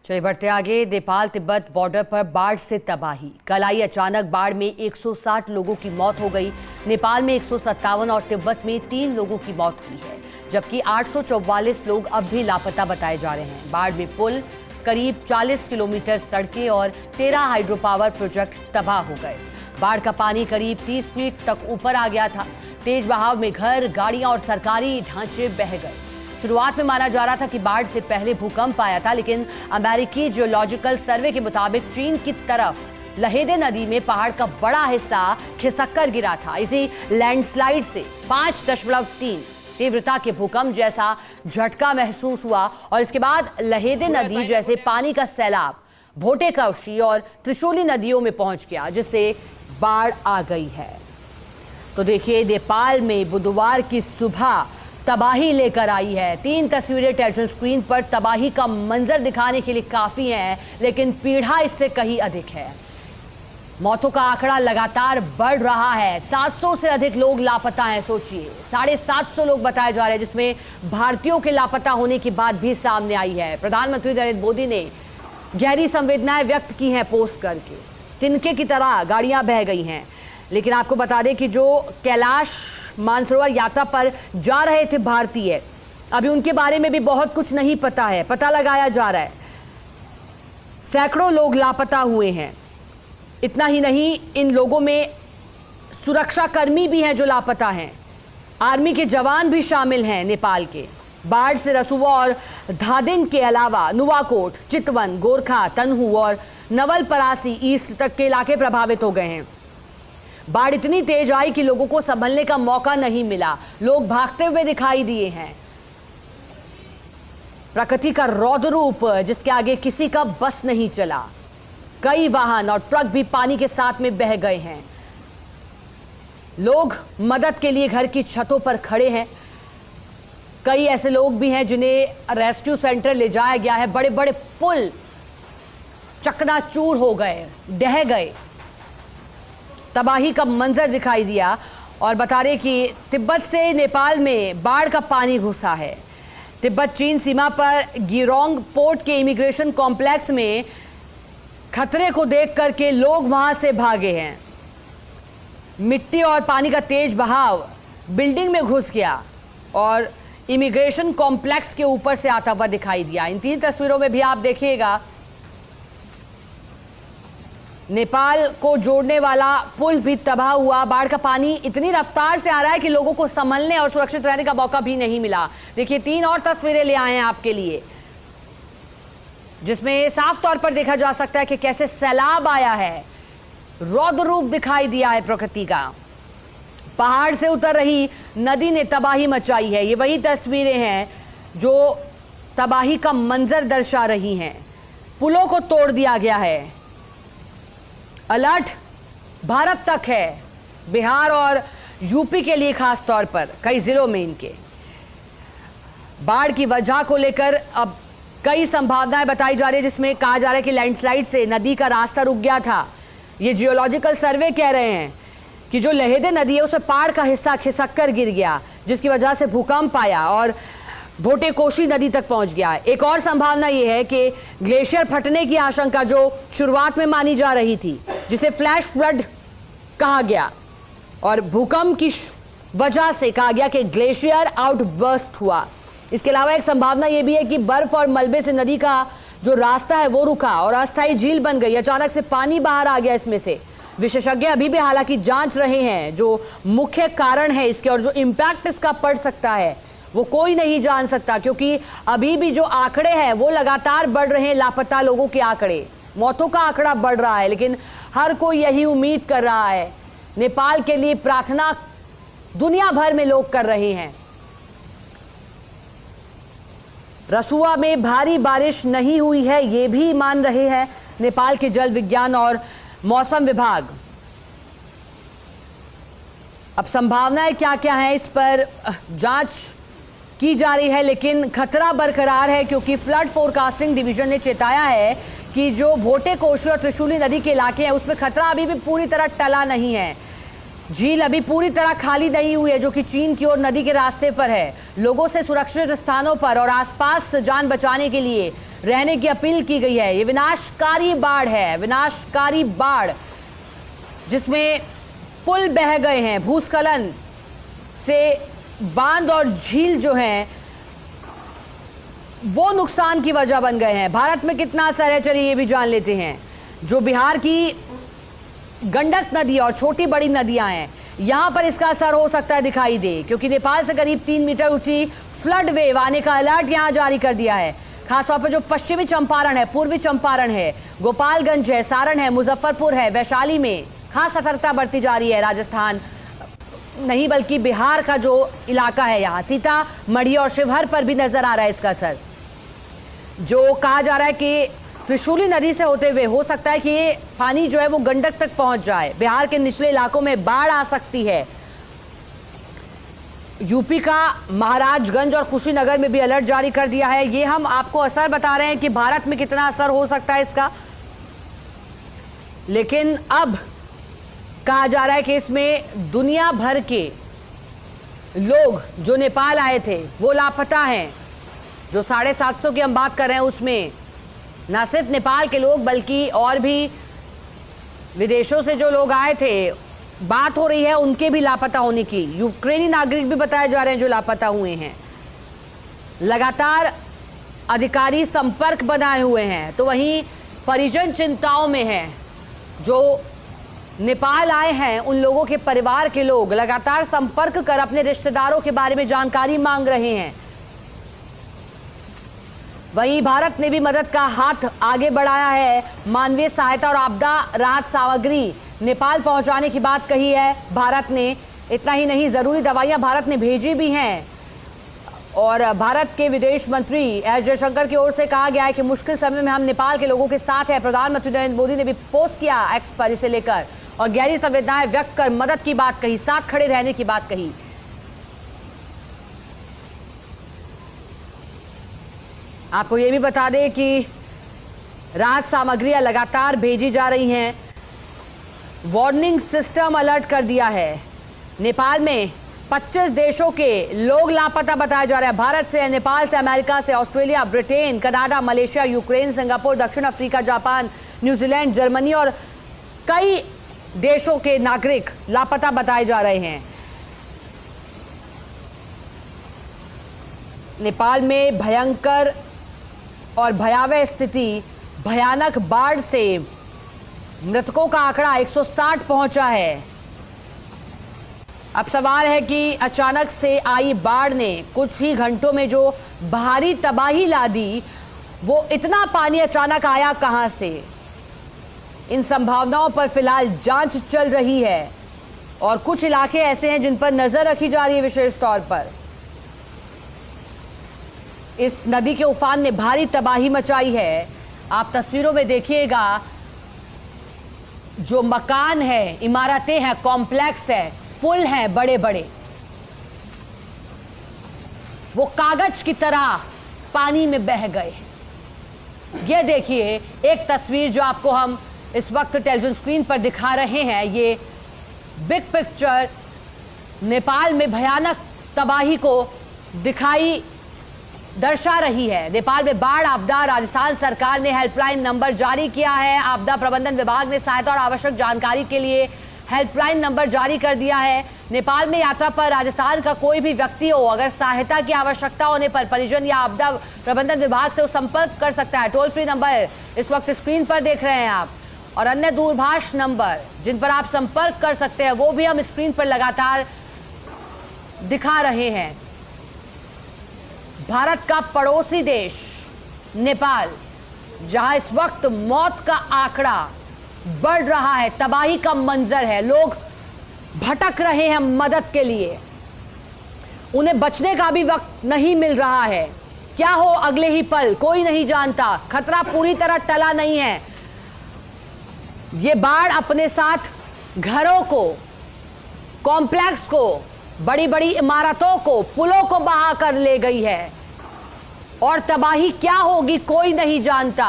चलिए बढ़ते आगे। नेपाल तिब्बत बॉर्डर पर बाढ़ से तबाही। कल आई अचानक बाढ़ में 160 लोगों की मौत हो गई। नेपाल में 157 और तिब्बत में 3 लोगों की मौत हुई है, जबकि 844 लोग अब भी लापता बताए जा रहे हैं। बाढ़ में पुल, करीब 40 किलोमीटर सड़कें और 13 हाइड्रो पावर प्रोजेक्ट तबाह हो गए। बाढ़ का पानी करीब 30 फीट तक ऊपर आ गया था। तेज बहाव में घर, गाड़ियां और सरकारी ढांचे बह गए। शुरुआत में माना जा रहा था कि बाढ़ से पहले भूकंप आया था, लेकिन अमेरिकी जियोलॉजिकल सर्वे के मुताबिक चीन की तरफ लहेदे नदी में पहाड़ का बड़ा हिस्सा खिसककर गिरा था। इसी लैंडस्लाइड से 5.3 तीव्रता के भूकंप जैसा झटका महसूस हुआ और इसके बाद लहेदे नदी जैसे पानी का सैलाब भोटेकोशी और त्रिशूली नदियों में पहुंच गया, जिससे बाढ़ आ गई है। तो देखिए, नेपाल में बुधवार की सुबह तबाही लेकर आई है। 3 तस्वीरें टेलीविजन स्क्रीन पर तबाही का मंजर दिखाने के लिए काफी हैं, लेकिन पीड़ा इससे कहीं अधिक है। मौतों का आंकड़ा लगातार बढ़ रहा है। 700 से अधिक लोग लापता हैं। सोचिए, 750 लोग बताए जा रहे हैं, जिसमें भारतीयों के लापता होने की बात भी सामने आई है। प्रधानमंत्री नरेंद्र मोदी ने गहरी संवेदनाएं व्यक्त की हैं पोस्ट करके। तिनके की तरह गाड़ियां बह गई हैं। लेकिन आपको बता दें कि जो कैलाश मानसरोवर यात्रा पर जा रहे थे भारतीय, अभी उनके बारे में भी बहुत कुछ नहीं पता है, पता लगाया जा रहा है। सैकड़ों लोग लापता हुए हैं। इतना ही नहीं, इन लोगों में सुरक्षा कर्मी भी हैं जो लापता हैं। आर्मी के जवान भी शामिल हैं नेपाल के। बाढ़ से रसुवा और धादिङ के अलावा नुवाकोट, चितवन, गोरखा, तनहु और नवलपरासी ईस्ट तक के इलाके प्रभावित हो गए हैं। बाढ़ इतनी तेज आई कि लोगों को संभलने का मौका नहीं मिला। लोग भागते हुए दिखाई दिए हैं। प्रकृति का रौद्र रूप, जिसके आगे किसी का बस नहीं चला। कई वाहन और ट्रक भी पानी के साथ में बह गए हैं। लोग मदद के लिए घर की छतों पर खड़े हैं। कई ऐसे लोग भी हैं जिन्हें रेस्क्यू सेंटर ले जाया गया है। बड़े बड़े पुल चकनाचूर हो गए, ढह गए। तबाही का मंजर दिखाई दिया। और बता रहे कि तिब्बत से नेपाल में बाढ़ का पानी घुसा है। तिब्बत चीन सीमा पर गिरोंग पोर्ट के इमिग्रेशन कॉम्प्लेक्स में खतरे को देख करके लोग वहां से भागे हैं। मिट्टी और पानी का तेज बहाव बिल्डिंग में घुस गया और इमिग्रेशन कॉम्प्लेक्स के ऊपर से आता हुआ दिखाई दिया। इन 3 तस्वीरों में भी आप देखिएगा, नेपाल को जोड़ने वाला पुल भी तबाह हुआ। बाढ़ का पानी इतनी रफ्तार से आ रहा है कि लोगों को संभलने और सुरक्षित रहने का मौका भी नहीं मिला। देखिए, 3 और तस्वीरें ले आए हैं आपके लिए, जिसमें साफ तौर पर देखा जा सकता है कि कैसे सैलाब आया है। रौद्र रूप दिखाई दिया है प्रकृति का। पहाड़ से उतर रही नदी ने तबाही मचाई है। ये वही तस्वीरें हैं जो तबाही का मंजर दर्शा रही हैं। पुलों को तोड़ दिया गया है। अलर्ट भारत तक है, बिहार और यूपी के लिए खास तौर पर कई जिलों में। इनके बाढ़ की वजह को लेकर अब कई संभावनाएं बताई जा रही है, जिसमें कहा जा रहा है कि लैंडस्लाइड से नदी का रास्ता रुक गया था। ये जियोलॉजिकल सर्वे कह रहे हैं कि जो लहेदे नदी है उसमें पहाड़ का हिस्सा खिसक कर गिर गया, जिसकी वजह से भूकंप आया और भोटेकोशी नदी तक पहुंच गया। एक और संभावना यह है कि ग्लेशियर फटने की आशंका जो शुरुआत में मानी जा रही थी, जिसे फ्लैश फ्लड कहा गया, और भूकंप की वजह से कहा गया कि ग्लेशियर आउटबर्स्ट हुआ। इसके अलावा एक संभावना यह भी है कि बर्फ और मलबे से नदी का जो रास्ता है वो रुका और अस्थायी झील बन गई। अचानक से पानी बाहर आ गया इसमें से। विशेषज्ञ अभी भी हालांकि जांच रहे हैं जो मुख्य कारण है इसके, और जो इम्पैक्ट इसका पड़ सकता है वो कोई नहीं जान सकता, क्योंकि अभी भी जो आंकड़े हैं वो लगातार बढ़ रहे हैं। लापता लोगों के आंकड़े, मौतों का आंकड़ा बढ़ रहा है, लेकिन हर कोई यही उम्मीद कर रहा है। नेपाल के लिए प्रार्थना दुनिया भर में लोग कर रहे हैं। रसुआ में भारी बारिश नहीं हुई है, ये भी मान रहे हैं नेपाल के जल विज्ञान और मौसम विभाग। अब संभावनाएं क्या क्या हैं इस पर जांच की जा रही है, लेकिन खतरा बरकरार है, क्योंकि फ्लड फोरकास्टिंग डिवीजन ने चेताया है कि जो भोटेकोशी और त्रिशूली नदी के इलाके हैं उसमें खतरा अभी भी पूरी तरह टला नहीं है। झील अभी पूरी तरह खाली नहीं हुई है, जो कि चीन की ओर नदी के रास्ते पर है। लोगों से सुरक्षित स्थानों पर और आसपास जान बचाने के लिए रहने की अपील की गई है। ये विनाशकारी बाढ़ है, विनाशकारी बाढ़ जिसमें पुल बह गए हैं, भूस्खलन से बांध और झील जो हैं वो नुकसान की वजह बन गए हैं। भारत में कितना असर है चलिए ये भी जान लेते हैं। जो बिहार की गंडक नदी और छोटी बड़ी नदियां हैं यहां पर इसका असर हो सकता है दिखाई दे, क्योंकि नेपाल से करीब 3 मीटर ऊंची फ्लड वेव आने का अलर्ट यहां जारी कर दिया है। खासतौर पर जो पश्चिमी चंपारण है, पूर्वी चंपारण है, गोपालगंज है, सारण है, मुजफ्फरपुर है, वैशाली में खास सतर्कता बरती जा रही है। राजस्थान नहीं बल्कि बिहार का जो इलाका है यहाँ सीतामढ़ी और शिवहर पर भी नजर आ रहा है इसका असर। जो कहा जा रहा है कि त्रिशूली नदी से होते हुए हो सकता है कि ये पानी जो है वो गंडक तक पहुंच जाए। बिहार के निचले इलाकों में बाढ़ आ सकती है। यूपी का महाराजगंज और कुशीनगर में भी अलर्ट जारी कर दिया है। ये हम आपको असर बता रहे हैं कि भारत में कितना असर हो सकता है इसका, लेकिन अब कहा जा रहा है कि इसमें दुनिया भर के लोग जो नेपाल आए थे वो लापता हैं। जो 750 की हम बात कर रहे हैं उसमें ना सिर्फ नेपाल के लोग बल्कि और भी विदेशों से जो लोग आए थे बात हो रही है उनके भी लापता होने की। यूक्रेनी नागरिक भी बताए जा रहे हैं जो लापता हुए हैं। लगातार अधिकारी संपर्क बनाए हुए हैं, तो वहीं परिजन चिंताओं में हैं। जो नेपाल आए हैं उन लोगों के परिवार के लोग लगातार संपर्क कर अपने रिश्तेदारों के बारे में जानकारी मांग रहे हैं। वहीं भारत ने भी मदद का हाथ आगे बढ़ाया है। मानवीय सहायता और आपदा राहत सामग्री नेपाल पहुंचाने की बात कही है भारत ने। इतना ही नहीं, जरूरी दवाइयां भारत ने भेजी भी हैं। और भारत के विदेश मंत्री एस जयशंकर की ओर से कहा गया है कि मुश्किल समय में हम नेपाल के लोगों के साथ हैं। प्रधानमंत्री नरेंद्र मोदी ने भी पोस्ट किया एक्स पर इसे लेकर और गहरी संवेदनाएं व्यक्त कर मदद की बात कही, साथ खड़े रहने की बात कही। आपको ये भी बता दें कि राहत सामग्रियां लगातार भेजी जा रही हैं। वार्निंग सिस्टम अलर्ट कर दिया है। नेपाल में 25 देशों के लोग लापता बताया जा रहा है। भारत से, नेपाल से, अमेरिका से, Australia, Britain, Canada, Malaysia, Ukraine, Singapore, दक्षिण अफ्रीका, जापान, न्यूजीलैंड, जर्मनी और कई देशों के नागरिक लापता बताए जा रहे हैं। नेपाल में भयंकर और भयावह स्थिति, भयानक बाढ़ से मृतकों का आंकड़ा 160 पहुंचा है। अब सवाल है कि अचानक से आई बाढ़ ने कुछ ही घंटों में जो भारी तबाही ला दी, वो इतना पानी अचानक आया कहां से? इन संभावनाओं पर फिलहाल जांच चल रही है और कुछ इलाके ऐसे हैं जिन पर नजर रखी जा रही है विशेष तौर पर। इस नदी के उफान ने भारी तबाही मचाई है। आप तस्वीरों में देखिएगा, जो मकान है, इमारतें हैं, कॉम्प्लेक्स है, पुल हैं बड़े बड़े, वो कागज की तरह पानी में बह गए। ये देखिए एक तस्वीर जो आपको हम इस वक्त टेलीविजन स्क्रीन पर दिखा रहे हैं। ये बिग पिक्चर नेपाल में भयानक तबाही को दर्शा रही है। नेपाल में बाढ़ आपदा, राजस्थान सरकार ने हेल्पलाइन नंबर जारी किया है। आपदा प्रबंधन विभाग ने सहायता और आवश्यक जानकारी के लिए हेल्पलाइन नंबर जारी कर दिया है। नेपाल में यात्रा पर राजस्थान का कोई भी व्यक्ति हो, अगर सहायता की आवश्यकता होने पर परिजन या आपदा प्रबंधन विभाग से संपर्क कर सकता है। टोल फ्री नंबर इस वक्त स्क्रीन पर देख रहे हैं आप, और अन्य दूरभाष नंबर जिन पर आप संपर्क कर सकते हैं वो भी हम स्क्रीन पर लगातार दिखा रहे हैं। भारत का पड़ोसी देश नेपाल, जहां इस वक्त मौत का आंकड़ा बढ़ रहा है, तबाही का मंजर है, लोग भटक रहे हैं मदद के लिए, उन्हें बचने का भी वक्त नहीं मिल रहा है। क्या हो अगले ही पल कोई नहीं जानता। खतरा पूरी तरह टला नहीं है। ये बाढ़ अपने साथ घरों को, कॉम्प्लेक्स को, बड़ी बड़ी इमारतों को, पुलों को बहा कर ले गई है और तबाही क्या होगी कोई नहीं जानता।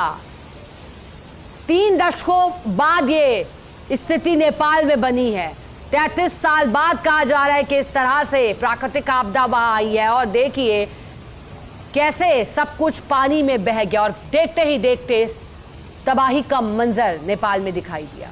3 दशकों बाद ये स्थिति नेपाल में बनी है। 33 साल बाद कहा जा रहा है कि इस तरह से प्राकृतिक आपदा वहां आई है। और देखिए कैसे सब कुछ पानी में बह गया और देखते ही देखते तबाही का मंजर नेपाल में दिखाई दिया।